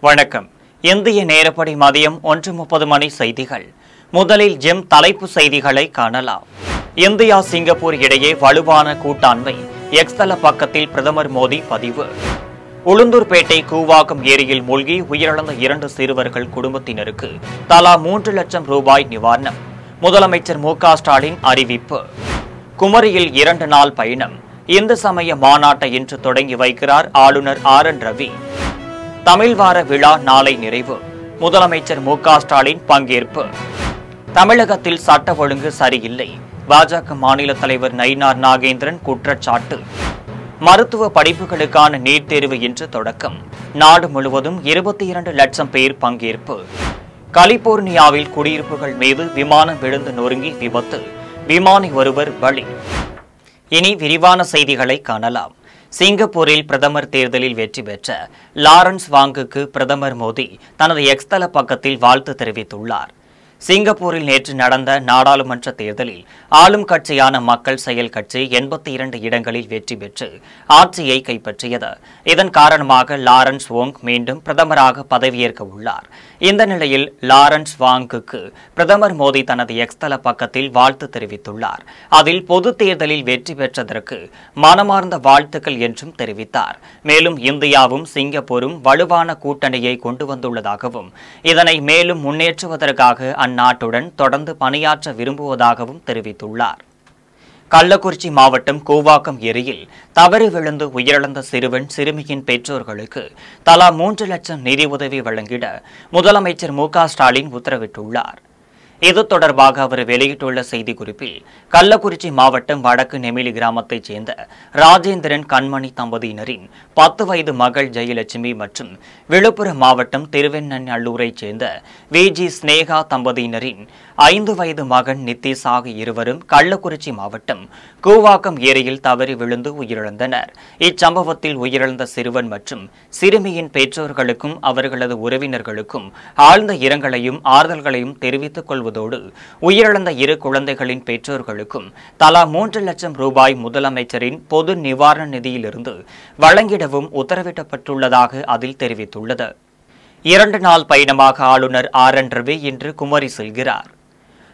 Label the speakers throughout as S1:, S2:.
S1: வணக்கம். இந்திய நேரப்படி மதியம் 1:30 மணி செய்திகள். முதலில் ஜெம் தலைப்பு செய்திகளை காணலாம். இந்தியா சிங்கப்பூர் இடையே வலுவான கூட்டாண்மை. எக்ஸ் தள பக்கத்தில் பிரதமர் மோடி பதிவு. உளுந்தூர்பேட்டை கூவாகம் ஏரியில் மூழ்கி உயிரிழந்த 2 சிறுவர்கள் குடும்பத்தினருக்கு தலா 3 லட்சம் ரூபாய் நிவாரணம். முதலமைச்சர் மு.க. ஸ்டாலின் அறிவிப்பு. குமரியில் 2 நாள் பயணம். இந்து சமய மாநாட்டை இன்று தொடங்கி வைக்கிறார் ஆளுநர் ஆர்.என். ரவி. தமிழ் வார விழா நாளை நிறைவு. முதலமைச்சர் மு.க. ஸ்டாலின் பங்கேற்பு. தமிழகத்தில் சட்ட ஒழுங்கு சரியில்லை. பாஜக மாநில தலைவர் நயினார் நாகேந்திரன் குற்றச்சாட்டு. மருத்துவ படிப்புகளுக்கான நீட் தேர்வு இன்று தொடக்கம். நாடு முழுவதும் 22 லட்சம் பேர் பங்கேற்பு. கலிபோர்னியாவில் குடியிருப்புகள் மீது விமானம் விழுந்து நொறுங்கி விபத்து. விமானி ஒருவர் பலி. இனி விரிவான செய்திகளை காணலாம். சிங்கப்பூரில் பிரதமர் தேர்தலில் வெற்றி பெற்ற லாரன்ஸ் வாங்குக்கு பிரதமர் மோடி தனது எக்ஸ் தள பக்கத்தில் வாழ்த்து தெரிவித்துள்ளார். சிங்கப்பூரில் நேற்று நடந்த நாடாளுமன்ற தேர்தலில் ஆளும் கட்சியான மக்கள் செயல் கட்சி 82 இடங்களில் வெற்றி பெற்று ஆட்சியை கைப்பற்றியது. இதன் காரணமாக லாரன்ஸ் வோங் மீண்டும் பிரதமராக பதவியேற்க உள்ளார். இந்த நிலையில் லாரன்ஸ் வாங்குக்கு பிரதமர் மோடி தனது எக்ஸ் தள பக்கத்தில் வாழ்த்து தெரிவித்துள்ளார். அதில் பொது தேர்தலில் வெற்றி பெற்றதற்கு மனமார்ந்த வாழ்த்துக்கள் என்றும் தெரிவித்தார். மேலும் இந்தியாவும் சிங்கப்பூரும் வலுவான கூட்டணியை கொண்டு வந்துள்ளதாகவும் இதனை மேலும் முன்னேற்றுவதற்காக அந்நாட்டுடன் தொடர்ந்து பணியாற்ற விரும்புவதாகவும் தெரிவித்துள்ளார். கள்ளக்குறிச்சி மாவட்டம் கூவாகம் ஏரியில் தவறி விழுந்து உயிரிழந்த சிறுவன் சிறுமியின் பெற்றோர்களுக்கு தலா 3 லட்சம் நிதி உதவி வழங்கிட முதலமைச்சர் மு.க. ஸ்டாலின் உத்தரவிட்டுள்ளார். இது தொடர்பாக அவர் வெளியிட்டுள்ள செய்திக்குறிப்பில் கள்ளக்குறிச்சி மாவட்டம் வடக்கு நெமிலி கிராமத்தைச் சேர்ந்த ராஜேந்திரன் கண்மணி தம்பதியினரின் 10 வயது மகள் ஜெயலட்சுமி மற்றும் விழுப்புரம் மாவட்டம் திருவெண்ணநல்லூரைச் சேர்ந்த வி.ஜி. ஸ்னேகா தம்பதியினரின் 5 வயது மகன் நித்தீஷ் ஆகிய இருவரும் கள்ளக்குறிச்சி மாவட்டம் கூவாக்கம் ஏரியில் தவறி விழுந்து உயிரிழந்தனர். இச்சம்பவத்தில் உயிரிழந்த சிறுவன் மற்றும் சிறுமியின் பெற்றோர்களுக்கும் அவர்களது உறவினர்களுக்கும் ஆழ்ந்த இரங்கலையும் ஆறுதல்களையும் தெரிவித்துக் கொள்வதோடு உயிரிழந்த 2 குழந்தைகளின் பெற்றோர்களுக்கும் தலா 3 லட்சம் ரூபாய் முதலமைச்சரின் பொது நிவாரண நிதியிலிருந்து வழங்கிடவும் உத்தரவிடப்பட்டுள்ளதாக அதில் தெரிவித்துள்ளது. 2 நாள் பயணமாக ஆளுநர் ஆர்.என். ரவி இன்று குமரி செல்கிறார்.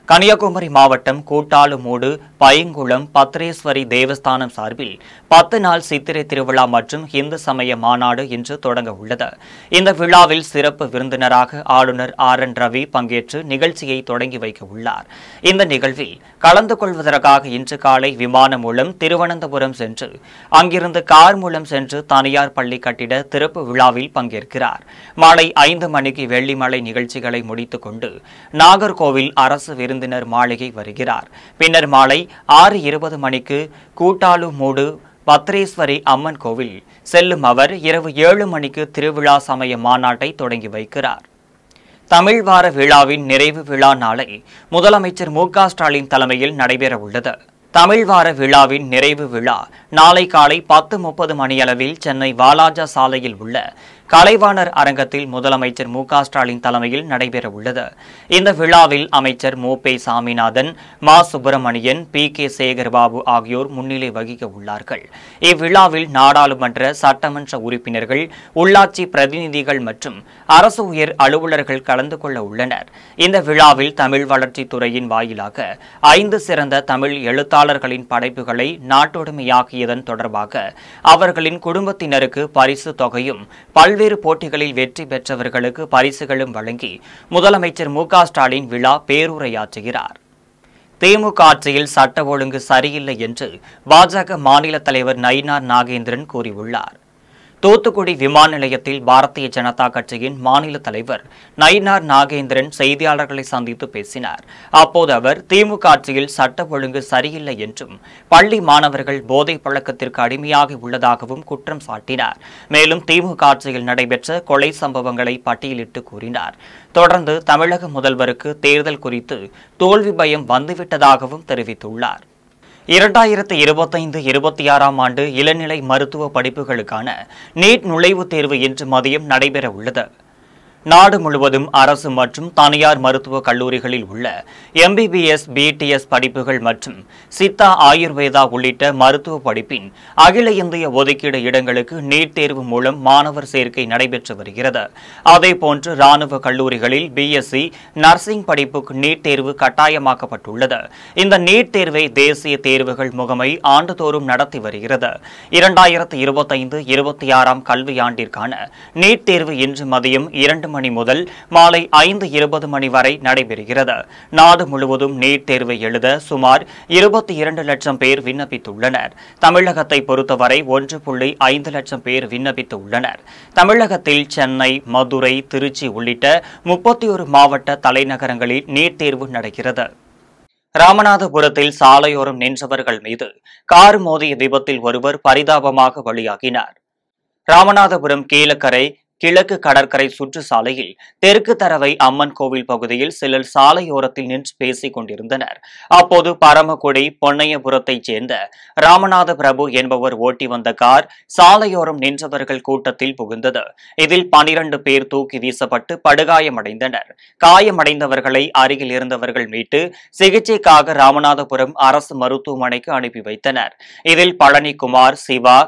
S1: கன்னியாகுமரி மாவட்டம் கூட்டாலுமூடு பைங்குளம் பத்ரேஸ்வரி தேவஸ்தானம் சார்பில் 10 நாள் சித்திரை திருவிழா மற்றும் இந்து சமய மாநாடு இன்று தொடங்க உள்ளது. இந்த விழாவில் சிறப்பு விருந்தினராக ஆளுநர் ஆர்.என். ரவி பங்கேற்று நிகழ்ச்சியை தொடங்கி வைக்க உள்ளார். இந்த நிகழ்வில் கலந்து கொள்வதற்காக இன்று காலை விமானம் மூலம் திருவனந்தபுரம் சென்று அங்கிருந்து கார் மூலம் சென்று தனியார் பள்ளி கட்டிட திறப்பு விழாவில் பங்கேற்கிறார். மாலை 5 மணிக்கு வெள்ளிமலை நிகழ்ச்சிகளை முடித்துக் கொண்டு நாகர்கோவில் அரசு விருந்தினர் மாளிகை வருகிறார். பின்னர் மாலை 6:20 மணிக்கு கூட்டாலுமூடு பத்ரேஸ்வரி அம்மன் கோவில் செல்லும் அவர் இரவு 7 மணிக்கு திருவிழா சமய மாநாட்டை தொடங்கி வைக்கிறார். தமிழ் வார விழாவின் நிறைவு விழா நாளை முதலமைச்சர் மு.க. ஸ்டாலின் தலைமையில் நடைபெறவுள்ளது. தமிழ் வார விழாவின் நிறைவு விழா நாளை காலை 10:30 மணியளவில் சென்னை வாலாஜா சாலையில் உள்ள கலைவாணர் அரங்கத்தில் முதலமைச்சர் மு.க. ஸ்டாலின் தலைமையில் நடைபெறவுள்ளது. இந்த விழாவில் அமைச்சர் மு.பே. சாமிநாதன், மா. சுப்பிரமணியன், பி.கே. சேகர்பாபு ஆகியோர் முன்னிலை வகிக்க உள்ளார்கள். இவ்விழாவில் நாடாளுமன்ற சட்டமன்ற உறுப்பினர்கள், உள்ளாட்சி பிரதிநிதிகள் மற்றும் அரசு உயர் அலுவலர்கள் கலந்து கொள்ள உள்ளனர். இந்த விழாவில் தமிழ் வளர்ச்சித் துறையின் வாயிலாக 5 சிறந்த தமிழ் எழுத்தாளர்களின் படைப்புகளை நாட்டுடைமையாக்கியதன் தொடர்பாக அவர்களின் குடும்பத்தினருக்கு பரிசு தொகையும் பல்வேறு போட்டிகளில் வெற்றி பெற்றவர்களுக்கு பரிசுகளும் வழங்கி முதலமைச்சர் மு.க. ஸ்டாலின் விழா பேருரையாற்றுகிறார். திமுக ஆட்சியில் சட்ட ஒழுங்கு சரியில்லை என்று பாஜக மாநில தலைவர் நயினார் நாகேந்திரன் கூறியுள்ளார். தூத்துக்குடி விமான நிலையத்தில் பாரதிய ஜனதா கட்சியின் மாநில தலைவர் நயினார் நாகேந்திரன் செய்தியாளர்களை சந்தித்து பேசினார். அப்போது அவர் திமுக ஆட்சியில் சட்ட ஒழுங்கு சரியில்லை என்றும் பள்ளி மாணவர்கள் போதை பழக்கத்திற்கு அடிமையாகி உள்ளதாகவும் குற்றம் சாட்டினார். மேலும் திமுக ஆட்சியில் நடைபெற்ற கொலை சம்பவங்களை பட்டியலிட்டு கூறினார். தொடர்ந்து தமிழக முதல்வருக்கு தேர்தல் குறித்து தோல்வி பயம் வந்துவிட்டதாகவும் தெரிவித்துள்ளார். 2025-26 ஆண்டு இளநிலை மருத்துவ படிப்புகளுக்கான நீட் நுழைவுத் தேர்வு இன்று மதியம் நடைபெற உள்ளது. நாடு முழுவதும் அரசு மற்றும் தனியார் மருத்துவக் கல்லூரிகளில் உள்ள எம்பிபிஎஸ், பிடிஎஸ் படிப்புகள் மற்றும் சித்தா, ஆயுர்வேதா உள்ளிட்ட மருத்துவ படிப்பின் அகில இந்திய ஒதுக்கீடு இடங்களுக்கு நீட் தேர்வு மூலம் மாணவர் சேர்க்கை நடைபெற்று வருகிறது. அதேபோன்று ராணுவ கல்லூரிகளில் பிஎஸ்சி நர்சிங் படிப்புக்கு நீட் தேர்வு கட்டாயமாக்கப்பட்டுள்ளது. இந்த நீட் தேர்வை தேசிய தேர்வுகள் முகமை ஆண்டுதோறும் நடத்தி வருகிறது. 2025-26 கல்வியாண்டிற்கான நீட் தேர்வு இன்று மதியம் 2 மணி முதல் மாலை 5:20 மணி வரை நடைபெறுகிறது. நாடு முழுவதும் நீட் தேர்வை எழுத சுமார் 22 லட்சம் பேர் விண்ணப்பித்துள்ளனர். தமிழகத்தை பொறுத்தவரை 1.5 லட்சம் பேர் விண்ணப்பித்துள்ளனர். தமிழகத்தில் சென்னை, மதுரை, திருச்சி உள்ளிட்ட 31 மாவட்ட தலைநகரங்களில் நீட் தேர்வு நடக்கிறது. ராமநாதபுரத்தில் சாலையோரம் நின்றவர்கள் மீது கார் மோதிய விபத்தில் ஒருவர் பரிதாபமாக பலியாகினார். ராமநாதபுரம் கீழக்கரை கிழக்கு கடற்கரை சுற்றுச்சாலையில் தெற்கு தரவை அம்மன் கோவில் பகுதியில் சிலர் சாலையோரத்தில் நின்று பேசிக் கொண்டிருந்தனர். அப்போது பரமக்குடி பொன்னையபுரத்தைச் சேர்ந்த ராமநாத பிரபு என்பவர் ஓட்டி வந்த கார் சாலையோரம் நின்றவர்கள் கூட்டத்தில் புகுந்தது. இதில் 12 பேர் தூக்கி வீசப்பட்டு படுகாயமடைந்தனர். காயமடைந்தவர்களை அருகில் இருந்தவர்கள் மீட்டு சிகிச்சைக்காக ராமநாதபுரம் அரசு மருத்துவமனைக்கு அனுப்பி வைத்தனர். இதில் பழனிக்குமார், சிவா,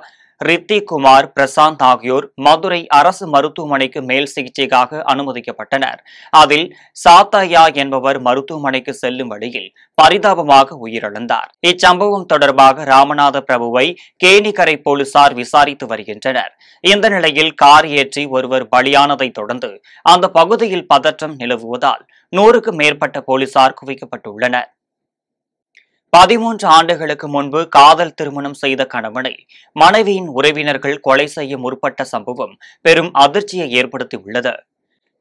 S1: ரித்திக்குமார், பிரசாந்த் ஆகியோர் மதுரை அரசு மருத்துவமனைக்கு மேல் சிகிச்சைக்காக அனுமதிக்கப்பட்டனர். அதில் சாத்தையா என்பவர் மருத்துவமனைக்கு செல்லும் வழியில் பரிதாபமாக உயிரிழந்தார். இச்சம்பவம் தொடர்பாக ராமநாத பிரபுவை கேணிக்கரை போலீசார் விசாரித்து வருகின்றனர். இந்த நிலையில் கார் ஏற்றி ஒருவர் பலியானதை தொடர்ந்து அந்த பகுதியில் பதற்றம் நிலவுவதால் 100க்கும் மேற்பட்ட போலீசார் குவிக்கப்பட்டுள்ளனர். 13 ஆண்டுகளுக்கு முன்பு காதல் திருமணம் செய்த கணவனை மனைவியின் உறவினர்கள் கொலை செய்ய முற்பட்ட சம்பவம் பெரும் அதிர்ச்சியை ஏற்படுத்தியுள்ளது.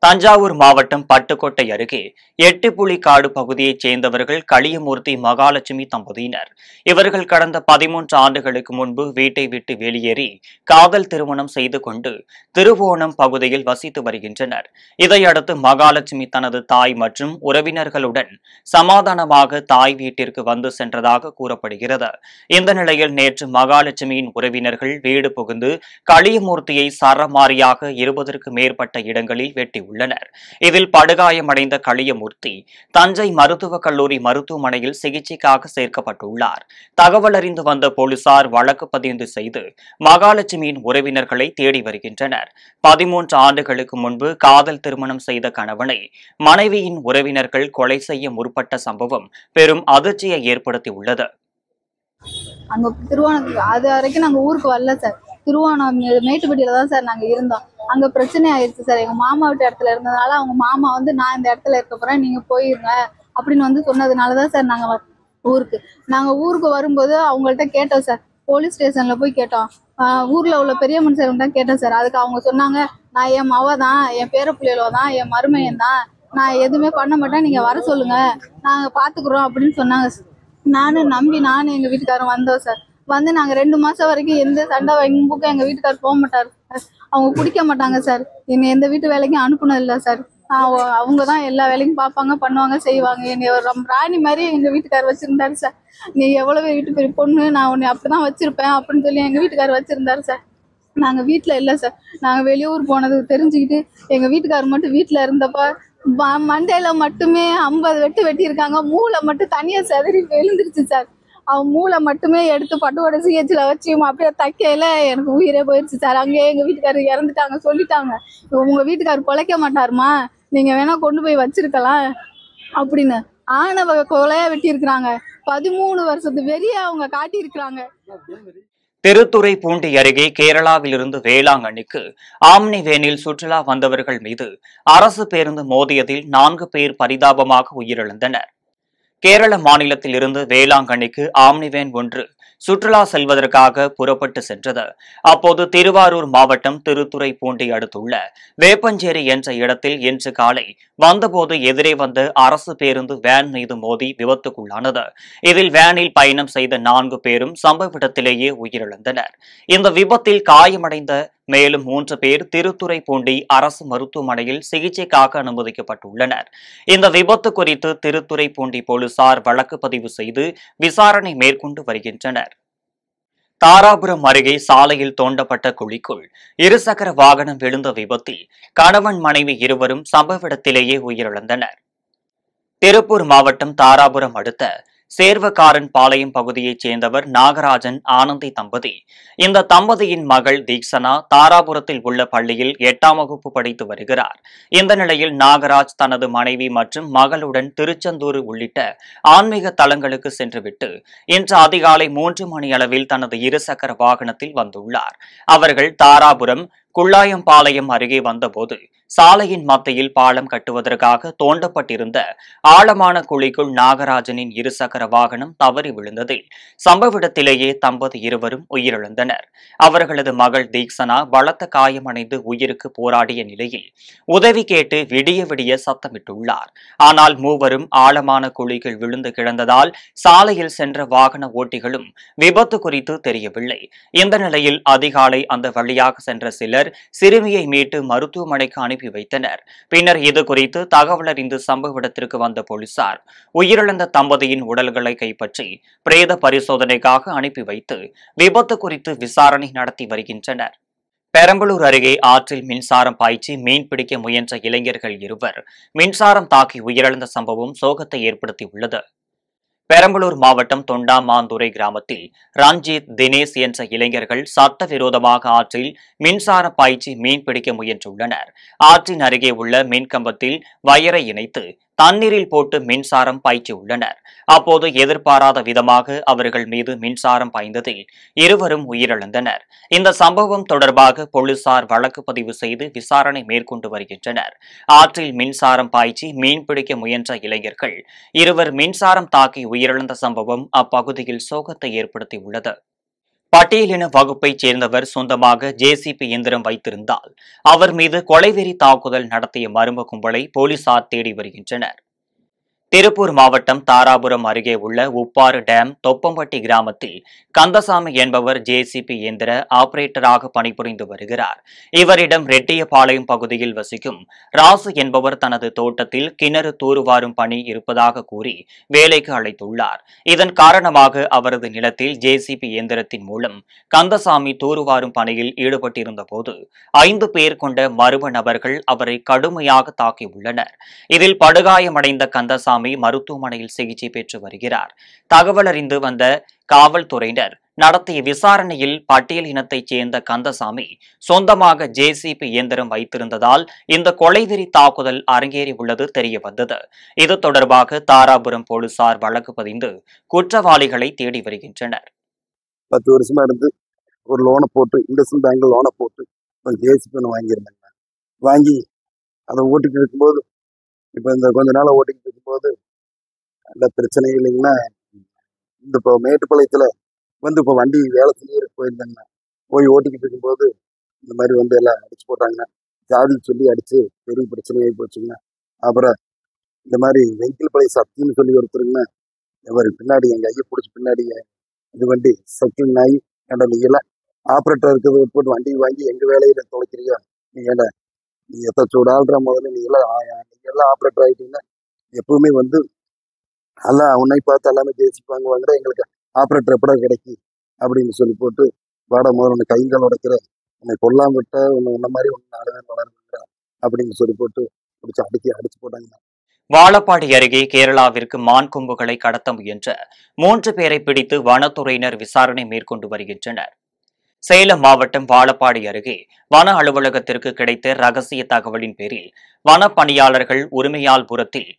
S1: தஞ்சாவூர் மாவட்டம் பட்டுக்கோட்டை அருகே எட்டுப்புலிக்காடு பகுதியைச் சேர்ந்தவர்கள் களியமூர்த்தி, மகாலட்சுமி தம்பதியினர். இவர்கள் கடந்த 13 ஆண்டுகளுக்கு முன்பு வீட்டை விட்டு வெளியேறி காதல் திருமணம் செய்து கொண்டு திருவோணம் பகுதியில் வசித்து வருகின்றனர். இதையடுத்து மகாலட்சுமி தனது தாய் மற்றும் உறவினர்களுடன் சமாதானமாக தாய் வீட்டிற்கு வந்து சென்றதாக கூறப்படுகிறது. இந்த நிலையில் நேற்று மகாலட்சுமியின் உறவினர்கள் வீடு புகுந்து களியமூர்த்தியை சரமாரியாக 20க்கும் மேற்பட்ட இடங்களில் வெட்டி உள்ளனர். இதில் படுகாயமடைந்த களியமூர்த்தி தஞ்சை மருத்துவக் கல்லூரி மருத்துவமனையில் சிகிச்சைக்காக சேர்க்கப்பட்டுள்ளார். தகவல் அறிந்து வந்த போலீசார் வழக்கு பதிவு செய்து மகாலட்சுமியின் உறவினர்களை தேடி வருகின்றனர். 13 ஆண்டுகளுக்கு முன்பு காதல் திருமணம் செய்த கணவனை மனைவியின் உறவினர்கள் கொலை செய்ய முற்பட்ட சம்பவம் பெரும் அதிர்ச்சியை ஏற்படுத்தியுள்ளது.
S2: அங்க திருவோணத்துக்கு அது வரைக்கும் நாங்க ஊருக்கு வரல சார். திருவோணம் மேட்டுப்பட்டியில தான் சார் நாங்க இருந்தோம். அங்க பிரச்சனை ஆயிடுச்சு சார். எங்க மாமா வீட்டு இடத்துல இருந்ததுனால அவங்க மாமா வந்து நான் இந்த இடத்துல இருக்க போறேன், நீங்க போயிருங்க அப்படின்னு சொன்னதுனாலதான் சார் நாங்க ஊருக்கு வரும்போது அவங்கள்ட்ட கேட்டோம் சார். போலீஸ் ஸ்டேஷன்ல போய் கேட்டோம். ஊர்ல உள்ள பெரிய மனுஷர்கிட்ட கேட்டோம் சார். அதுக்கு அவங்க சொன்னாங்க, நான் என் மவ தான், என் பேர பிள்ளைகளோ தான், என் மருமையன் தான், நான் எதுவுமே பண்ண மாட்டேன், நீங்க வர சொல்லுங்க, நாங்க பாத்துக்கிறோம் அப்படின்னு சொன்னாங்க. நானும் எங்க வீட்டுக்காரன் வந்தோம் சார். வந்து நாங்க 2 மாசம் வரைக்கும் எந்த சண்டை பக்கம் எங்க வீட்டுக்காரர் போக மாட்டாரு. அவங்க குடிக்க மாட்டாங்க சார். என்னை எந்த வீட்டு வேலைக்கும் அனுப்புனது இல்லை சார். அவங்கதான் எல்லா வேலையும் பார்ப்பாங்க, பண்ணுவாங்க, செய்வாங்க. என்னை ஒரு ராணி மாதிரி எங்க வீட்டுக்காரர் வச்சிருந்தாரு சார். நீ எவ்வளவு வீட்டு பெரிய பொண்ணு, நான் உன்னை அப்படிதான் வச்சிருப்பேன் அப்படின்னு சொல்லி எங்க வீட்டுக்காரர் வச்சிருந்தாரு சார். நாங்க வீட்டுல இல்லை சார். நாங்க வெளியூர் போனது தெரிஞ்சுக்கிட்டு எங்க வீட்டுக்காரர் மட்டும் வீட்டுல இருந்தப்ப மண்டையில மட்டுமே 50 வெட்டு வெட்டியிருக்காங்க. மூளை மட்டும் தனியா செதறி விழுந்துருச்சு சார். அவன் மூளை மட்டுமே எடுத்து பட்டுவோட சிஹெச்ல வச்சு அப்படியே தைக்கையில எனக்கு உயிரே போயிடுச்சு சார். அங்கேயே எங்க வீட்டுக்காரர் இறந்துட்டாங்க, சொல்லிட்டாங்க. உங்க வீட்டுக்காரர் பொழைக்க மாட்டாருமா, நீங்க வேணா கொண்டு போய் வச்சிருக்கலாம் அப்படின்னு. ஆணவ கொலையா வெட்டி இருக்கிறாங்க. 13 வருஷத்து வெறிய அவங்க காட்டி இருக்கிறாங்க.
S1: திருத்துறைப்பூண்டி அருகே கேரளாவிலிருந்து வேளாங்கண்ணிக்கு ஆம்னி வேனில் சுற்றுலா வந்தவர்கள் மீது அரசு பேருந்து மோதியதில் 4 பேர் பரிதாபமாக உயிரிழந்தனர். கேரள மாநிலத்தில் இருந்து வேளாங்கண்ணிக்கு ஆம்னி வேன் ஒன்று சுற்றுலா செல்வதற்காக புறப்பட்டு சென்றது. அப்போது திருவாரூர் மாவட்டம் திருத்துறைப்பூண்டி அடுத்துள்ள வேப்பஞ்சேரி என்ற இடத்தில் இன்று காலை வந்தபோது எதிரே வந்த அரசு பேருந்து வேன் மீது மோதி விபத்துக்குள்ளானது. இதில் வேனில் பயணம் செய்த 4 பேரும் சம்பவ இடத்திலேயே உயிரிழந்தனர். இந்த விபத்தில் காயமடைந்த மேலும் 3 பேர் திருத்துறைப்பூண்டி அரசு மருத்துவமனையில் சிகிச்சைக்காக அனுமதிக்கப்பட்டுள்ளனர். இந்த விபத்து குறித்து திருத்துறைப்பூண்டி போலீசார் வழக்கு பதிவு செய்து விசாரணை மேற்கொண்டு வருகின்றனர். தாராபுரம் அருகே சாலையில் தோண்டப்பட்ட குழிக்குள் இருசக்கர வாகனம் விழுந்த விபத்தில் கணவன் மனைவி இருவரும் சம்பவ இடத்திலேயே உயிரிழந்தனர். திருப்பூர் மாவட்டம் தாராபுரம் அடுத்த சேர்வக்காரன் பாளையம் பகுதியைச் சேர்ந்தவர் நாகராஜன் ஆனந்தி தம்பதி. இந்த தம்பதியின் மகள் தீக்ஷனா தாராபுரத்தில் உள்ள பள்ளியில் 8ஆம் வகுப்பு படித்து வருகிறார். இந்த நிலையில் நாகராஜ் தனது மனைவி மற்றும் மகளுடன் திருச்செந்தூர் உள்ளிட்ட ஆன்மீக தலங்களுக்கு சென்றுவிட்டு இன்று அதிகாலை 3 மணி அளவில் தனது இருசக்கர வாகனத்தில் வந்துள்ளார். அவர்கள் தாராபுரம் குள்ளாயம்பாளையம் அருகே வந்தபோது சாலையின் மத்தியில் பாலம் கட்டுவதற்காக தோண்டப்பட்டிருந்த ஆழமான குழிக்குள் நாகராஜனின் இருசக்கர வாகனம் தவறி விழுந்ததில் சம்பவ இடத்திலேயே தம்பதி இருவரும் உயிரிழந்தனர். அவர்களது மகள் தீக்ஷனா பலத்த காயமடைந்து உயிருக்கு போராடிய நிலையில் உதவி கேட்டு விடிய விடிய சத்தமிட்டுள்ளார். ஆனால் மூவரும் ஆழமான குழிக்குள் விழுந்து கிடந்ததால் சாலையில் சென்ற வாகன ஓட்டிகளும் விபத்து குறித்து தெரியவில்லை. இந்த நிலையில் அதிகாலை அந்த வழியாக சென்ற சிலர் சிறுமியை மீட்டு மருத்துவமனைக்கு அனுப்பி வைத்தனர். பின்னர் இது குறித்து தகவல் அறிந்து சம்பவ இடத்திற்கு வந்த போலீசார் உயிரிழந்த தம்பதியின் உடல்களை கைப்பற்றி பிரேத பரிசோதனைக்காக அனுப்பி வைத்து விபத்து குறித்து விசாரணை நடத்தி வருகின்றனர். பெரம்பலூர் அருகே ஆற்றில் மின்சாரம் பாய்ச்சி மீன் பிடிக்க முயன்ற இளைஞர்கள் இருவர் மின்சாரம் தாக்கி உயிரிழந்த சம்பவம் சோகத்தை ஏற்படுத்தியுள்ளது. பெரம்பலூர் மாவட்டம் தொண்டாமாந்துறை கிராமத்தில் ரஞ்சித், தினேஷ் என்ற இளைஞர்கள் சட்டவிரோதமாக ஆற்றில் மின்சார பாய்ச்சி மீன் பிடிக்க முயன்றுள்ளனர். ஆற்றின் அருகே உள்ள மின்கம்பத்தில் வயரை இணைத்து தண்ணீரில் போட்டு மின்சாரம் பாய்ச்சியுள்ளனர். அப்போது எதிர்பாராத விதமாக அவர்கள் மீது மின்சாரம் பாய்ந்ததில் இருவரும் உயிரிழந்தனர். இந்த சம்பவம் தொடர்பாக போலீசார் வழக்கு பதிவு செய்து விசாரணை மேற்கொண்டு வருகின்றனர். ஆற்றில் மின்சாரம் பாய்ச்சி மீன் பிடிக்க முயன்ற இளைஞர்கள் இருவர் மின்சாரம் தாக்கி உயிரிழந்த சம்பவம் அப்பகுதியில் சோகத்தை ஏற்படுத்தியுள்ளது. பட்டியலின வகுப்பைச் சேர்ந்தவர் சொந்தமாக ஜேசிபி இயந்திரம் வைத்திருந்தால் அவர் மீது கொலைவெறி தாக்குதல் நடத்திய மர்ம கும்பலை போலீசார் தேடி வருகின்றனர். திருப்பூர் மாவட்டம் தாராபுரம் அருகே உள்ள உப்பாறு டேம் தொப்பம்பட்டி கிராமத்தில் கந்தசாமி என்பவர் ஜேசிபி இயந்திர ஆபரேட்டராக பணிபுரிந்து வருகிறார். இவரிடம் ரெட்டியபாளையம் பகுதியில் வசிக்கும் ராசு என்பவர் தனது தோட்டத்தில் கிணறு தூர்வாரும் பணி இருப்பதாக கூறி வேலைக்கு அழைத்துள்ளார். இதன் காரணமாக அவரது நிலத்தில் ஜேசிபி இயந்திரத்தின் மூலம் கந்தசாமி தூர்வாரும் பணியில் ஈடுபட்டிருந்த போது 5 பேர் கொண்ட மர்ம நபர்கள் அவரை கடுமையாக தாக்கியுள்ளனர். இதில் படுகாயமடைந்த கந்தசாமி மருத்துவமனையில் சிகிச்சை பெற்று வருகிறார். தகவல் அறிந்து வந்த காவல்துறையினர் நடத்திய விசாரணையில் பட்டியல் இனத்தைச் சேர்ந்த கந்தசாமி சொந்தமாக ஜேசிபி இயந்திரம் வைத்திருந்ததால் இந்த கொலைவெறி தாக்குதல் அரங்கேறி உள்ளது தெரியவந்தது. இது தொடர்பாக தாராபுரம் போலீசார் வழக்கு பதிந்து குற்றவாளிகளை தேடி வருகின்றனர்.
S3: 10 வருஷமா இருந்து ஒரு லோனை போட்டு இண்டஸ்இண்ட் பேங்க்ல லோனை போட்டு ஒரு ஜேசிபி ஒன்று வாங்கியிருந்தாங்க. வாங்கி அதை ஓட்டிட்டு இருக்கும்போது இப்போ இந்த கொஞ்ச நாள் ஓட்டிக்கிட்டு இருக்கும்போது அந்த பிரச்சனை இல்லைங்கன்னா இந்த இப்போ மேட்டுப்பாளையத்தில் வந்து இப்போ வண்டி வேலை செய்ய போயிருந்தாங்கண்ணா. போய் ஓட்டிக்கிட்டு இருக்கும்போது இந்த மாதிரி வந்து எல்லாம் அடிச்சு போட்டாங்கண்ணா. ஜாதி சொல்லி அடிச்சு பெரிய பிரச்சனையாகி போச்சுங்கண்ணா. அப்புறம் இந்த மாதிரி வெங்கில் பழைய சக்தின்னு சொல்லி ஒருத்தருங்கண்ணா, இவர் பின்னாடி எங்கள் ஐயை பிடிச்சி பின்னாடி இது வண்டி சைக்கிள் நாய் ஏண்டா நீ எல்லாம் ஆப்ரேட்டர் இருக்கிறத போட்டு வண்டி வாங்கி எங்கள் வேலையில தொலைக்கிறியா, நீ ஏண்டா நீ எத்த சூடாள்ற முதல்ல நீ எல்லாம் ஆப்ரேட்டர் ஆகிட்டீங்கன்னா எப்பவுமே வந்து எல்லாம் உன்னை பார்த்து எல்லாமே ஜேசிபி வாங்குவாங்கடா, எங்களுக்கு ஆப்ரேட்டர் எப்படா கிடைக்கும் அப்படின்னு சொல்லி போட்டு வாட முதல்ல உன்னை கைங்கால் உடைக்கிற, உன்னை கொல்லாம விட்ட உன்ன மாதிரி ஒன்று 4 பேர் வளர்ந்துக்கிறா அப்படின்னு சொல்லி போட்டு பிடிச்சி அடிச்சு போட்டாங்க.
S1: வாழப்பாடி அருகே கேரளாவிற்கு மான் கொம்புகளை கடத்த முயன்ற 3 பேரை பிடித்து வனத்துறையினர் விசாரணை மேற்கொண்டு வருகின்றனர். சேலம் மாவட்டம் வாழப்பாடி அருகே வன அலுவலகத்திற்கு கிடைத்த ரகசிய தகவலின் பேரில் வன பணியாளர்கள் உரிமையாள்புரத்தில்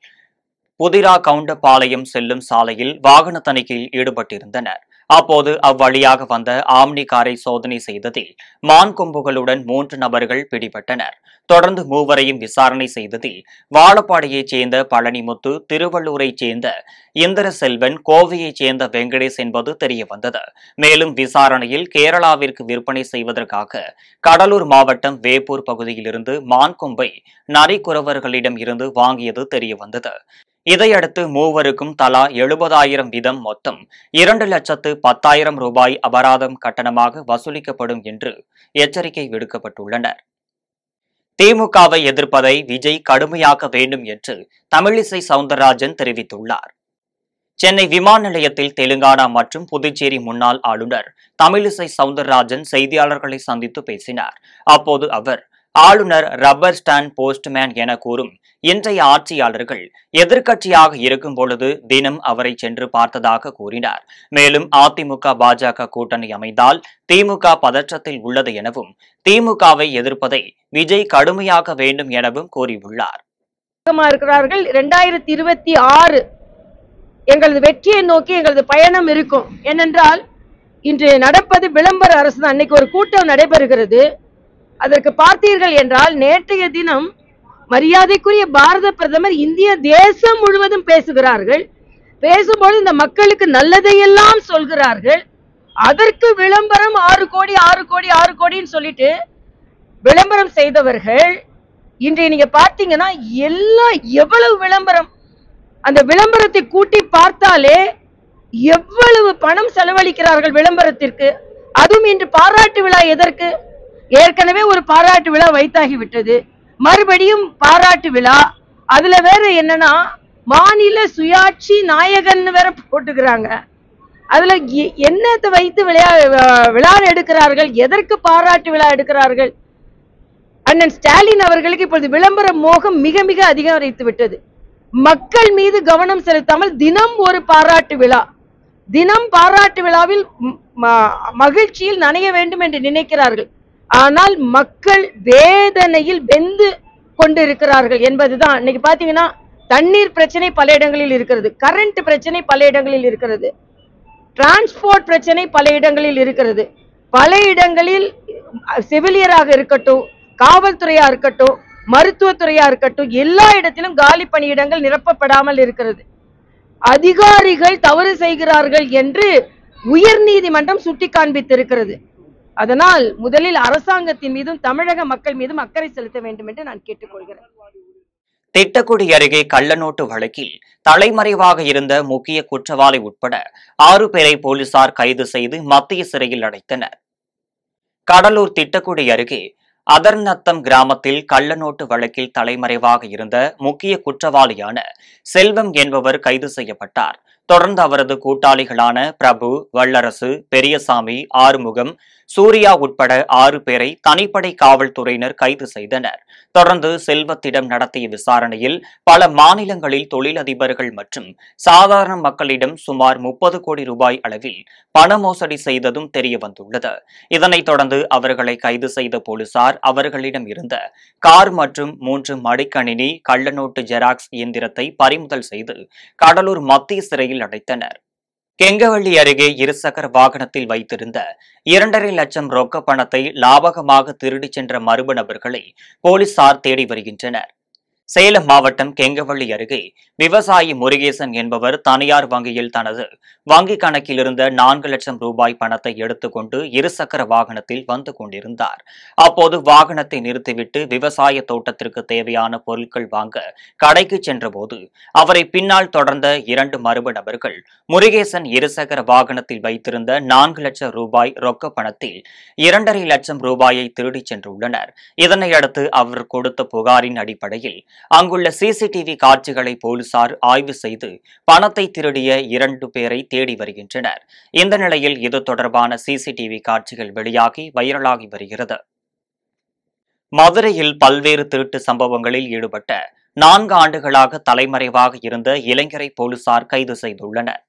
S1: புதிரா கவுண்டபாளையம் செல்லும் சாலையில் வாகன தணிக்கையில் ஈடுபட்டிருந்தனர். அப்போது அவ்வழியாக வந்த ஆம்னி காரை சோதனை செய்ததில் மான் கொம்புகளுடன் 3 நபர்கள் பிடிபட்டனர். தொடர்ந்து மூவரையும் விசாரணை செய்ததில் வாழப்பாடியைச் சேர்ந்த பழனிமுத்து, திருவள்ளூரைச் சேர்ந்த இந்திர செல்வன், கோவையைச் சேர்ந்த வெங்கடேஷ் என்பது தெரியவந்தது. மேலும் விசாரணையில் கேரளாவிற்கு விற்பனை செய்வதற்காக கடலூர் மாவட்டம் வேப்பூர் பகுதியிலிருந்து மான் கொம்பை நரிக்குறவர்களிடம் இருந்து வாங்கியது தெரியவந்தது. இதையடுத்து மூவருக்கும் தலா 70,000 வீதம் மொத்தம் 2,10,000 ரூபாய் அபராதம் கட்டணமாக வசூலிக்கப்படும் என்று எச்சரிக்கை விடுக்கப்பட்டுள்ளனர். திமுகவை எதிர்ப்பதை விஜய் கடுமையாக்க வேண்டும் என்று தமிழிசை சவுந்தரராஜன் தெரிவித்துள்ளார். சென்னை விமான நிலையத்தில் தெலுங்கானா மற்றும் புதுச்சேரி முன்னாள் ஆளுநர் தமிழிசை சவுந்தரராஜன் செய்தியாளர்களை சந்தித்து பேசினார். அப்போது அவர், ஆளுநர் ரப்பர் ஸ்டாண்ட் போஸ்ட்மேன் என கூறும் இன்றைய ஆட்சியாளர்கள் எதிர்க்கட்சியாக இருக்கும் பொழுது தினம் அவரை சென்று பார்த்ததாக கூறினார். மேலும் அதிமுக பாஜக கூட்டணி அமைந்தால் திமுக பதற்றத்தில் உள்ளது எனவும் திமுகவை எதிர்ப்பதை விஜய் கடுமையாக்க வேண்டும் எனவும் கூறியுள்ளார்.
S4: 2026 எங்களது வெற்றியை நோக்கி எங்களது பயணம் இருக்கும். ஏனென்றால் இன்று நடப்பது விளம்பர அரசு தான். அன்னைக்கு ஒரு கூட்டம் நடைபெறுகிறது. அதற்கு பார்த்தீர்கள் என்றால் நேற்றைய தினம் மரியாதைக்குரிய பாரத பிரதமர் இந்திய தேசம் முழுவதும் பேசுகிறார்கள். பேசும்போது இந்த மக்களுக்கு நல்லதையெல்லாம் சொல்கிறார்கள். அதற்கு விளம்பரம் 6 கோடி 6 கோடி 6 கோடின்னு சொல்லிட்டு விளம்பரம் செய்தவர்கள் இன்றைய நீங்க பார்த்தீங்கன்னா எல்லாம் எவ்வளவு விளம்பரம். அந்த விளம்பரத்தை கூட்டி பார்த்தாலே எவ்வளவு பணம் செலவழிக்கிறார்கள் விளம்பரத்திற்கு. அதுவும் இன்று பாராட்டு விழா எதற்கு? ஏற்கனவே ஒரு பாராட்டு விழா வைத்தாகிவிட்டது, மறுபடியும் பாராட்டு விழா. அதுல வேற என்னன்னா மாநில சுயாட்சி நாயகன் வேற போட்டுக்கிறாங்க. அதுல என்னத்தை வைத்து விழா எடுக்கிறார்கள்? எதற்கு பாராட்டு விழா எடுக்கிறார்கள்? அண்ணன் ஸ்டாலின் அவர்களுக்கு இப்பொழுது விளம்பர மோகம் மிக மிக அதிகரித்து விட்டது. மக்கள் மீது கவனம் செலுத்தாமல் தினம் ஒரு பாராட்டு விழா, தினம் பாராட்டு விழாவில் மகிழ்ச்சியில் நனைய வேண்டும் என்று நினைக்கிறார்கள். ஆனால் மக்கள் வேதனையில் வெந்து கொண்டிருக்கிறார்கள் என்பதுதான். இன்னைக்கு பாத்தீங்கன்னா தண்ணீர் பிரச்சனை பல இடங்களில் இருக்கிறது, கரண்ட் பிரச்சனை பல இடங்களில் இருக்கிறது, டிரான்ஸ்போர்ட் பிரச்சனை பல இடங்களில் இருக்கிறது. பல இடங்களில் செவிலியராக இருக்கட்டும், காவல்துறையா இருக்கட்டும், மருத்துவத்துறையா இருக்கட்டும், எல்லா இடத்திலும் காலி பணியிடங்கள் நிரப்பப்படாமல் இருக்கிறது. அதிகாரிகள் தவறு செய்கிறார்கள் என்று உயர் நீதிமன்றம் சுட்டி காண்பித்திருக்கிறது. அதனால் முதலில் அரசாங்கத்தின் மீதும் தமிழக மக்கள் மீதும் அக்கறை செலுத்த வேண்டும் என்று நான் கேட்டுக்கொள்கிறேன்.
S1: திட்டக்குடி அருகே கள்ளநோட்டு வழக்கில் தலைமறைவாக இருந்த முக்கிய குற்றவாளி உட்பட 6 பேரை போலீசார் கைது செய்து மத்திய சிறையில் அடைத்தனர். கடலூர் திட்டக்குடி அருகே அதர்நத்தம் கிராமத்தில் கள்ளநோட்டு வழக்கில் தலைமறைவாக இருந்த முக்கிய குற்றவாளியான செல்வம் என்பவர் கைது செய்யப்பட்டார். தொடர்ந்து அவரது கூட்டாளிகளான பிரபு, வல்லரசு, பெரியசாமி, ஆறுமுகம், சூர்யா உட்பட 6 பேரை தனிப்படை காவல்துறையினர் கைது செய்தனர். தொடர்ந்து செல்வத்திடம் நடத்திய விசாரணையில் பல மாநிலங்களில் தொழிலதிபர்கள் மற்றும் சாதாரண மக்களிடம் சுமார் 30 கோடி ரூபாய் அளவில் பண மோசடி செய்ததும் தெரியவந்துள்ளது. இதனைத் தொடர்ந்து அவர்களை கைது செய்த போலீசார் அவர்களிடம் இருந்த கார் மற்றும் 3 மடிக்கணினி, கள்ளநோட்டு ஜெராக்ஸ் இயந்திரத்தை பறிமுதல் செய்து கடலூர் மத்திய சிறையில் அடைத்தனர். கெங்கவள்ளி அருகே இருசக்கர வாகனத்தில் வைத்திருந்த 2.5 லட்சம் ரொக்க பணத்தை லாபகமாக திருடிச் சென்ற மர்ம நபர்களை போலீசார் தேடி வருகின்றனர். சேலம் மாவட்டம் கெங்கவள்ளி அருகே விவசாயி முருகேசன் என்பவர் தனியார் வங்கியில் தனது வங்கி கணக்கில் இருந்த 4 லட்சம் ரூபாய் பணத்தை எடுத்துக்கொண்டு இருசக்கர வாகனத்தில் வந்து கொண்டிருந்தார். அப்போது வாகனத்தை நிறுத்திவிட்டு விவசாய தோட்டத்திற்கு தேவையான பொருட்கள் வாங்க கடைக்கு சென்றபோது அவரை பின்னால் தொடர்ந்த 2 மர்ம நபர்கள் முருகேசன் இருசக்கர வாகனத்தில் வைத்திருந்த 4 லட்சம் ரூபாய் ரொக்க பணத்தில் 2.5 லட்சம் ரூபாயை திருடிச் சென்றுள்ளனர். இதனையடுத்து அவர் கொடுத்த புகாரின் அடிப்படையில் அங்குள்ள சிசிடிவி காட்சிகளை போலீசார் ஆய்வு செய்து பணத்தை திருடிய 2 பேரை தேடி வருகின்றனர். இந்த நிலையில் இது தொடர்பான சிசிடிவி காட்சிகள் வெளியாகி வைரலாகி வருகிறது. மதுரையில் பல்வேறு திருட்டு சம்பவங்களில் ஈடுபட்ட 4 ஆண்டுகளாக தலைமறைவாக இருந்த இளைஞரை போலீசார் கைது செய்துள்ளனர்.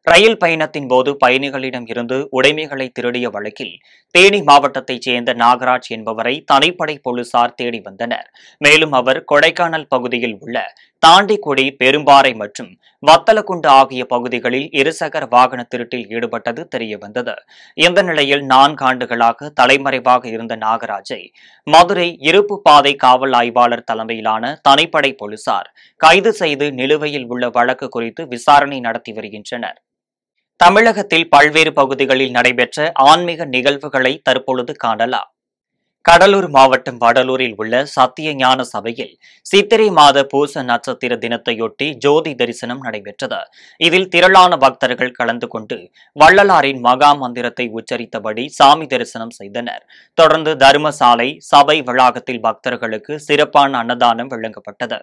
S1: ரயில் பயணத்தின் போது பயணிகளிடம் இருந்து உடைமைகளை திருடிய வழக்கில் தேனி மாவட்டத்தைச் சேர்ந்த நாகராஜ் என்பவரை தனிப்படை போலீசார் தேடி வந்தனர். மேலும் அவர் கொடைக்கானல் பகுதியில் உள்ள தாண்டிக்குடி, பெரும்பாறை மற்றும் வத்தலக்குண்டு ஆகிய பகுதிகளில் இருசக்கர வாகன திருட்டில் ஈடுபட்டது தெரியவந்தது. இந்த நிலையில் 4 ஆண்டுகளாக தலைமறைவாக இருந்த நாகராஜை மதுரை இருப்பு பாதை காவல் ஆய்வாளர் தலைமையிலான தனிப்படை போலீசார் கைது செய்து நிலுவையில் உள்ள வழக்கு குறித்து விசாரணை நடத்தி வருகின்றனர். தமிழகத்தில் பல்வேறு பகுதிகளில் நடைபெற்ற ஆன்மீக நிகழ்வுகளை தற்பொழுது காணலாம். கடலூர் மாவட்டம் வடலூரில் உள்ள சத்திய ஞான சபையில் சித்திரை மாத பூச நட்சத்திர தினத்தையொட்டி ஜோதி தரிசனம் நடைபெற்றது. இதில் திரளான பக்தர்கள் கலந்து கொண்டு வள்ளலாரின் மகா மந்திரத்தை உச்சரித்தபடி சாமி தரிசனம் செய்தனர். தொடர்ந்து தர்மசாலை சபை வளாகத்தில் பக்தர்களுக்கு சிறப்பான அன்னதானம் வழங்கப்பட்டது.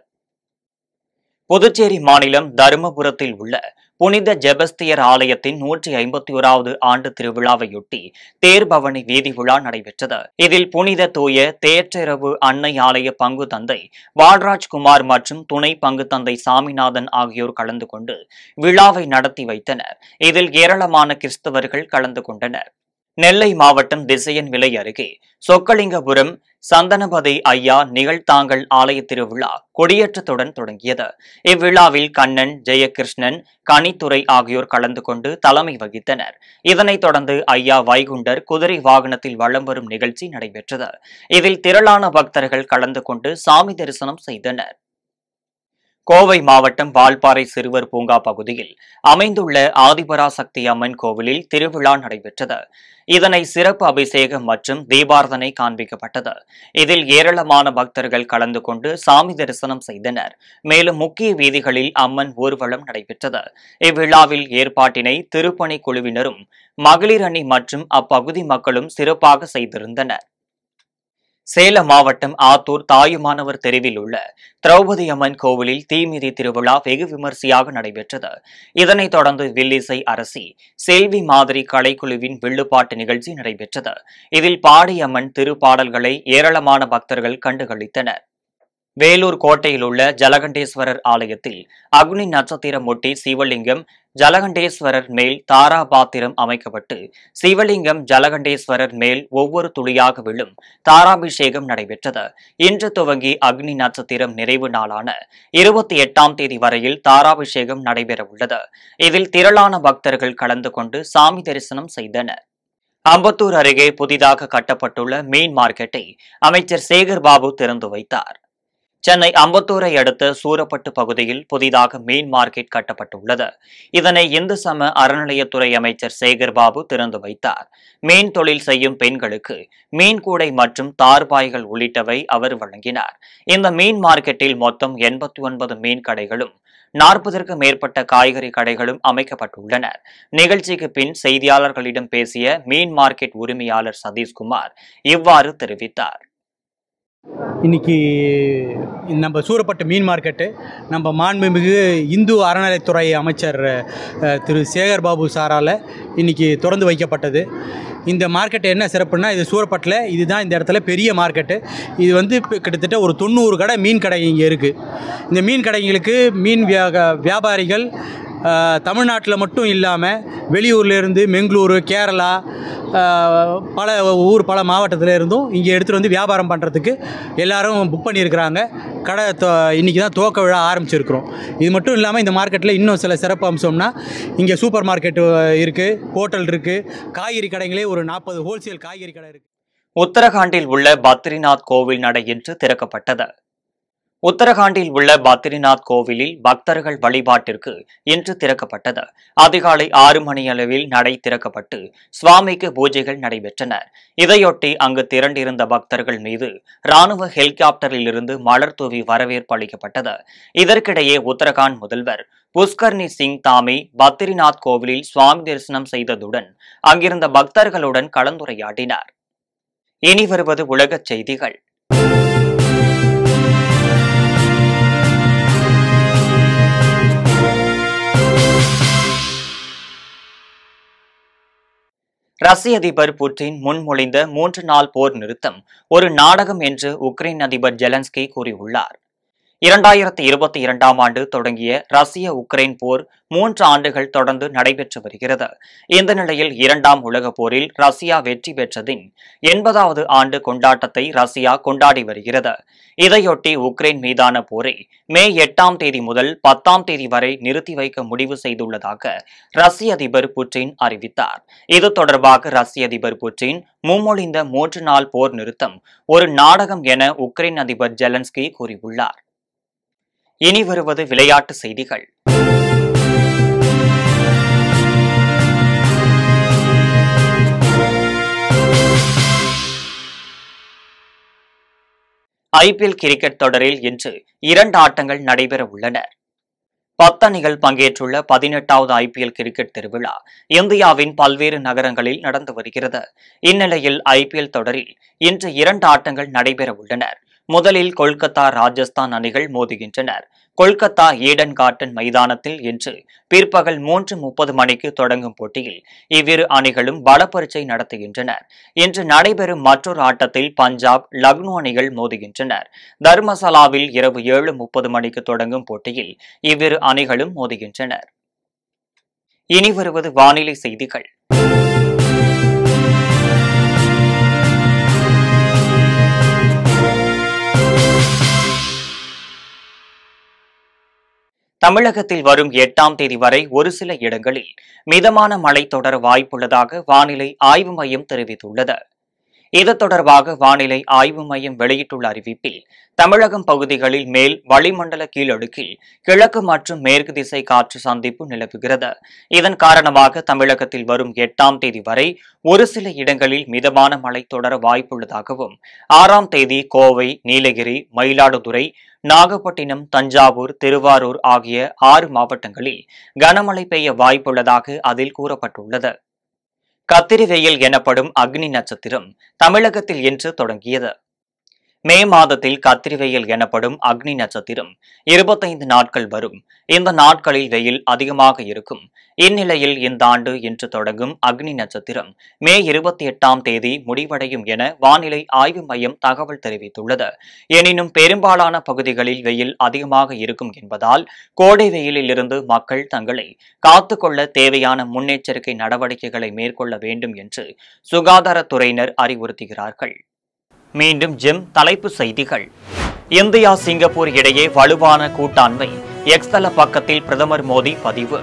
S1: புதுச்சேரி மாநிலம் தருமபுரத்தில் உள்ள புனித ஜெபஸ்தியர் ஆலயத்தின் 151வது ஆண்டு திருவிழாவையொட்டி தேர்பவனி வீதி விழா நடைபெற்றது. இதில் புனித தூய தேற்றரவு அன்னை ஆலய பங்கு தந்தை பால்ராஜ்குமார் மற்றும் துணை பங்கு தந்தை சாமிநாதன் ஆகியோர் கலந்து கொண்டு விழாவை நடத்தி வைத்தனர். இதில் ஏராளமான கிறிஸ்தவர்கள் கலந்து கொண்டனர். நெல்லை மாவட்டம் திசையன் விலை அருகே சொக்கலிங்கபுரம் சந்தனபதி ஐயா நிகழ்த்தாங்கல் ஆலய திருவிழா கொடியேற்றத்துடன் தொடங்கியது. இவ்விழாவில் கண்ணன், ஜெயகிருஷ்ணன், கனித்துறை ஆகியோர் கலந்து கொண்டு தலைமை வகித்தனர். இதனைத் தொடர்ந்து ஐயா வைகுண்டர் குதிரை வாகனத்தில் வலம் வரும் நிகழ்ச்சி நடைபெற்றது. இதில் திரளான பக்தர்கள் கலந்து கொண்டு சாமி தரிசனம் செய்தனர். கோவை மாவட்டம் வால்பாறை சிறுவர் பூங்கா பகுதியில் அமைந்துள்ள ஆதிபராசக்தி அம்மன் கோவிலில் திருவிழா நடைபெற்றது. இதனை சிறப்பு அபிஷேகம் மற்றும் தீபார்த்தனை காண்பிக்கப்பட்டது. இதில் ஏராளமான பக்தர்கள் கலந்து கொண்டு சாமி தரிசனம் செய்தனர். மேலும் முக்கிய வீதிகளில் அம்மன் ஊர்வலம் நடைபெற்றது. இவ்விழாவில் ஏற்பாட்டினை திருப்பணி குழுவினரும் மகளிர் அணி மற்றும் அப்பகுதி மக்களும் சிறப்பாக செய்திருந்தனர். சேலம் மாவட்டம் ஆத்தூர் தாயுமானவர் தெருவில் உள்ள திரௌபதி அம்மன் கோவிலில் தீமிதி திருவிழா வெகு விமரிசையாக நடைபெற்றது. இதனைத் தொடர்ந்து வில்லிசை அரசி செல்வி மாதிரி கலைக்குழுவின் வில்லுப்பாட்டு நிகழ்ச்சி நடைபெற்றது. இதில் பாடியம்மன் திருப்பாடல்களை ஏராளமான பக்தர்கள் கண்டுகளித்தனர். வேலூர் கோட்டையில் உள்ள ஜலகண்டேஸ்வரர் ஆலயத்தில் அக்னி நட்சத்திரம் ஒட்டி சிவலிங்கம் ஜலகண்டேஸ்வரர் மேல் தாராபாத்திரம் அமைக்கப்பட்டு சிவலிங்கம் ஜலகண்டேஸ்வரர் மேல் ஒவ்வொரு துளியாக விழும் தாராபிஷேகம் நடைபெற்றது. இன்று துவங்கி அக்னி நட்சத்திரம் நிறைவு நாளான 28ஆம் தேதி வரையில் தாராபிஷேகம் நடைபெறவுள்ளது. இதில் திரளான பக்தர்கள் கலந்து கொண்டு சாமி தரிசனம் செய்தனர். அம்பத்தூர் அருகே புதிதாக கட்டப்பட்டுள்ள மீன் மார்க்கெட்டை அமைச்சர் சேகர் பாபு திறந்து வைத்தார். சென்னை அம்பத்தூரை அடுத்த சூரப்பட்டு பகுதியில் புதிதாக மீன் மார்க்கெட் கட்டப்பட்டுள்ளது. இதனை இந்து சம அறநிலையத்துறை அமைச்சர் சேகர் பாபு திறந்து வைத்தார். மீன் தொழில் செய்யும் பெண்களுக்கு மீன் கூடை மற்றும் தார்பாய்கள் உள்ளிட்டவை அவர் வழங்கினார். இந்த மீன் மார்க்கெட்டில் மொத்தம் 89 மீன் கடைகளும் 40க்கும் மேற்பட்ட காய்கறி கடைகளும் அமைக்கப்பட்டுள்ளன. நிகழ்ச்சிக்கு பின் செய்தியாளர்களிடம் பேசிய மீன் மார்க்கெட் உரிமையாளர் சதீஷ்குமார் இவ்வாறு தெரிவித்தார்.
S5: இன்றைக்கி நம்ம சூரப்பட்டு மீன் மார்க்கெட்டு நம்ம மாண்புமிகு இந்து அறநிலையத்துறை அமைச்சர் திரு சேகர் பாபு சாரால் இன்றைக்கி திறந்து வைக்கப்பட்டது. இந்த மார்க்கெட்டு என்ன சிறப்புன்னா, இது சூரப்பட்டில் இதுதான் இந்த இடத்துல பெரிய மார்க்கெட்டு. இது வந்து கிட்டத்தட்ட ஒரு 90 கடை மீன் கடை இங்கே இருக்குது. இந்த மீன் கடைங்களுக்கு மீன் வியாபாரிகள் தமிழ்நாட்டில் மட்டும் இல்லாமல் வெளியூர்லேருந்து பெங்களூரு, கேரளா, பல மாவட்டத்தில் இருந்தும் இங்கே எடுத்துகிட்டு வந்து வியாபாரம் பண்ணுறதுக்கு எல்லாரும் புக் பண்ணியிருக்கிறாங்க. கடை இன்றைக்கி தான் துவக்க விழா ஆரம்பிச்சிருக்கிறோம். இது மட்டும் இல்லாமல் இந்த மார்க்கெட்டில் இன்னும் சில சிறப்பு அம்சம்னா, இங்கே சூப்பர் மார்க்கெட்டு இருக்குது, ஹோட்டல் இருக்குது, காய்கறி கடைகளே ஒரு 40 ஹோல்சேல் காய்கறி கடை இருக்குது.
S1: உத்தரகாண்டில் உள்ள பத்ரிநாத் கோவில் நடை இன்று திறக்கப்பட்டது. உத்தரகாண்டில் உள்ள பத்ரிநாத் கோவிலில் பக்தர்கள் வழிபாட்டிற்கு இன்று திறக்கப்பட்டது. அதிகாலை 6 மணியளவில் நடை திறக்கப்பட்டு சுவாமிக்கு பூஜைகள் நடைபெற்றன. இதையொட்டி அங்கு திரண்டிருந்த பக்தர்கள் மீது ராணுவ ஹெலிகாப்டரில் இருந்து மலர் தூவி வரவேற்பு அளிக்கப்பட்டது. இதற்கிடையே உத்தரகாண்ட் முதல்வர் புஷ்கர்னி சிங் தாமி பத்ரிநாத் கோவிலில் சுவாமி தரிசனம் செய்ததுடன் அங்கிருந்த பக்தர்களுடன் கலந்துரையாடினார். இனி வருவது உலகச் செய்திகள். ரஷ்ய அதிபர் புட்டின் முன்மொழிந்த 3 நாள் போர் நிறுத்தம் ஒரு நாடகம் என்று உக்ரைன் அதிபர் ஜெலன்ஸ்கி கூறியுள்ளார். 2022ஆம் ஆண்டு தொடங்கிய ரஷ்ய உக்ரைன் போர் 3 ஆண்டுகள் தொடர்ந்து நடைபெற்று வருகிறது. இந்த நிலையில் 2ஆம் உலகப் போரில் ரஷ்யா வெற்றி பெற்றதின் 80வது ஆண்டு கொண்டாட்டத்தை ரஷ்யா கொண்டாடி வருகிறது. இதையொட்டி உக்ரைன் மீதான போரை மே 8ஆம் தேதி முதல் 10ஆம் தேதி வரை நிறுத்தி வைக்க முடிவு செய்துள்ளதாக ரஷ்ய அதிபர் புட்டின் அறிவித்தார். இது தொடர்பாக ரஷ்ய அதிபர் புட்டின் முன்மொழிந்த 3 நாள் போர் நிறுத்தம் ஒரு நாடகம் என உக்ரைன் அதிபர் ஜெலன்ஸ்கி கூறியுள்ளார். இனி வருவது விளையாட்டு செய்திகள். ஐபிஎல் கிரிக்கெட் தொடரில் இன்று 2 ஆட்டங்கள் நடைபெற உள்ளன. 10 அணிகள் பங்கேற்றுள்ள 18வது ஐபிஎல் கிரிக்கெட் திருவிழா இந்தியாவின் பல்வேறு நகரங்களில் நடந்து வருகிறது. இந்நிலையில் ஐபிஎல் தொடரில் இன்று 2 ஆட்டங்கள் நடைபெற உள்ளன. முதலில் கொல்கத்தா ராஜஸ்தான் அணிகள் மோதுகின்றனர். கொல்கத்தா ஈடன் கார்டன் மைதானத்தில் இன்று பிற்பகல் 3:30 மணிக்கு தொடங்கும் போட்டியில் இவ்விரு அணிகளும் பலப்பரீட்சை நடத்துகின்றனர். இன்று நடைபெறும் மற்றொரு ஆட்டத்தில் பஞ்சாப் லக்னோ அணிகள் மோதுகின்றனர். தர்மசாலாவில் இரவு 7:30 மணிக்கு தொடங்கும் போட்டியில் இவ்விரு அணிகளும் மோதுகின்றனர். இனி வருவது வானிலை செய்திகள். தமிழகத்தில் வரும் 8ஆம் தேதி வரை ஒரு சில இடங்களில் மிதமான மழை தொடர வாய்ப்புள்ளதாக வானிலை ஆய்வு மையம் தெரிவித்துள்ளது. இது தொடர்பாக வானிலை ஆய்வு மையம் வெளியிட்டுள்ள அறிவிப்பில் தமிழகம் பகுதிகளில் மேல் வளிமண்டல கீழடுக்கில் கிழக்கு மற்றும் மேற்கு திசை காற்று சந்திப்பு நிலவுகிறது. இதன் காரணமாக தமிழகத்தில் வரும் 8ஆம் தேதி வரை ஒரு சில இடங்களில் மிதமான மழை தொடர வாய்ப்புள்ளதாகவும் 6ஆம் தேதி கோவை, நீலகிரி, மயிலாடுதுறை, நாகப்பட்டினம், தஞ்சாவூர், திருவாரூர் ஆகிய 6 மாவட்டங்களில் கனமழை பெய்ய வாய்ப்புள்ளதாக அதில் கூறப்பட்டுள்ளது. கத்திரி வெயில் எனப்படும் அக்னி நட்சத்திரம் தமிழகத்தில் இன்று தொடங்கியது. மே மாதத்தில் கத்திரி வெயில் எனப்படும் அக்னி நட்சத்திரம் 25 நாட்கள் வரும். இந்த நாட்களில் வெயில் அதிகமாக இருக்கும். இந்நிலையில் இந்த ஆண்டு இன்று தொடங்கும் அக்னி நட்சத்திரம் மே 28ஆம் தேதி முடிவடையும் என வானிலை ஆய்வு மையம் தகவல் தெரிவித்துள்ளது. எனினும் பெரும்பாலான பகுதிகளில் வெயில் அதிகமாக இருக்கும் என்பதால் கோடை வெயிலில் இருந்து மக்கள் தங்களை காத்துக்கொள்ள தேவையான முன்னெச்சரிக்கை நடவடிக்கைகளை மேற்கொள்ள வேண்டும் என்று சுகாதாரத்துறையினர் அறிவுறுத்துகிறார்கள். மீண்டும் ஜெம் தலைப்பு செய்திகள். இந்தியா சிங்கப்பூர் இடையே வலுவான கூட்டாண்மை. எக்ஸ் தள பக்கத்தில் பிரதமர் மோடி பதிவு.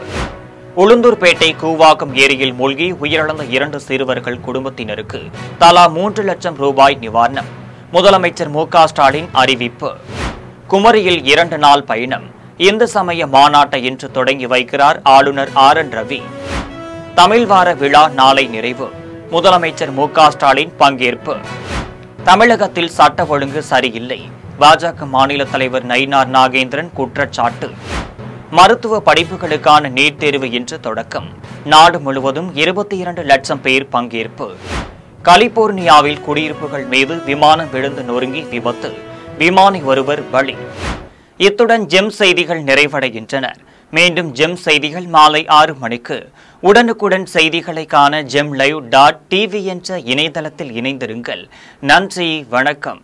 S1: உளுந்தூர்பேட்டை கூவாகம் ஏரியில் மூழ்கி உயிரிழந்த 2 சிறுவர்கள் குடும்பத்தினருக்கு தலா 3 லட்சம் ரூபாய் நிவாரணம். முதலமைச்சர் மு.க. ஸ்டாலின் அறிவிப்பு. குமரியில் 2 நாள் பயணம். இந்து சமய மாநாட்டை இன்று தொடங்கி வைக்கிறார் ஆளுநர் ஆர்.என். ரவி. தமிழ் வார விழா நாளை நிறைவு. முதலமைச்சர் மு.க. ஸ்டாலின் பங்கேற்பு. தமிழகத்தில் சட்ட ஒழுங்கு சரியில்லை. பாஜக மாநில தலைவர் நயினார் நாகேந்திரன் குற்றச்சாட்டு. மருத்துவ படிப்புகளுக்கான நீட் தேர்வு இன்று தொடக்கம். நாடு முழுவதும் 22 லட்சம் பேர் பங்கேற்பு. கலிபோர்னியாவில் குடியிருப்புகள் மீது விமானம் விழுந்து நொறுங்கி விபத்து. விமானி ஒருவர் பலி. இத்துடன் ஜெம் செய்திகள் நிறைவடைகின்றன. மீண்டும் ஜெம் செய்திகள் மாலை 6 மணிக்கு. உடனுக்குடன் செய்திகளை காண gemlive.tv என்ற இணையதளத்தில் இணைந்திருங்கள். நன்றி, வணக்கம்.